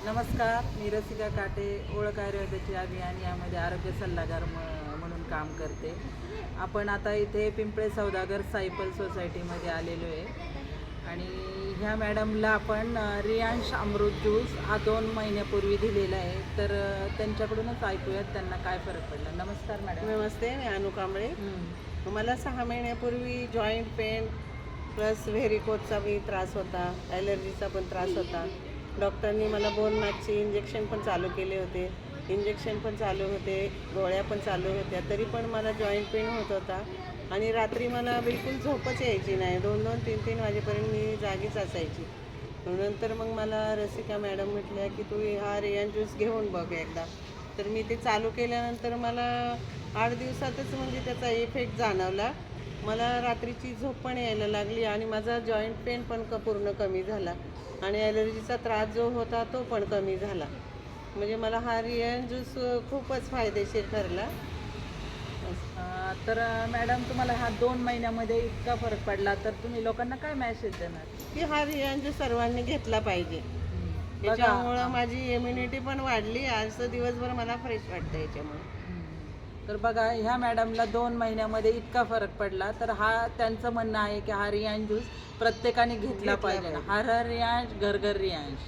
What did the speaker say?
नमस्कार, मी रसिका काटे, ओळख आयुर्वेदाची अभियान यामध्ये आरोग्य सल्लागार म्हणून काम करते. आपण आता इथे पिंपळे सौदागर सायपल सोसायटीमध्ये आलेलो आहे आणि ह्या मॅडमला आपण रियांश अमृत ज्यूस हा 2 महिन्यापूर्वी दिलेला आहे. तर त्यांच्याकडूनच ऐकूयात त्यांना काय फरक पडला. नमस्कार मॅडम. नमस्ते, मी अनु कांबळे. मला 6 महिन्यापूर्वी जॉईंट पेन प्लस व्हेरिकोजचा बी त्रास होता, ॲलर्जीचा पण त्रास होता. डॉक्टरनी मला बोन मॅचचे इंजेक्शन पण चालू केले होते, गोळ्या पण चालू होत्या. तरी पण मला जॉईंट पेन होत होता आणि रात्री मला बिलकुल झोपच यायची नाही. 2-2, 3-3 वाजेपर्यंत मी जागीच असायची. नंतर मग मला रसिका मॅडम म्हटल्या की तू हा रियान ज्यूस घेऊन बघ एकदा. तर मी ते चालू केल्यानंतर मला 8 दिवसातच म्हणजे त्याचा इफेक्ट जाणवला. मला रात्रीची झोप पण यायला लागली आणि माझा जॉईंट पेन पण पूर्ण कमी झाला आणि ॲलर्जीचा त्रास जो होता तो पण कमी झाला. म्हणजे मला हा रियान ज्यूस खूपच फायदेशीर ठरला. तर मॅडम, तुम्हाला हा 2 महिन्यामध्ये इतका फरक पडला, तर तुम्ही लोकांना काय मेसेज देणार? की हा रियान ज्यूस सर्वांनी घेतला पाहिजे. त्याच्यामुळं माझी इम्युनिटी पण वाढली. आजचं दिवसभर मला फ्रेश वाटतं याच्यामुळे. तर बघा, ह्या मॅडमला 2 महिन्यामध्ये इतका फरक पडला. तर हा त्यांचं म्हणणं आहे की हा रियांश ज्यूस प्रत्येकाने घेतला पाहिजे. हर हर रियांश, घर घर रियांश.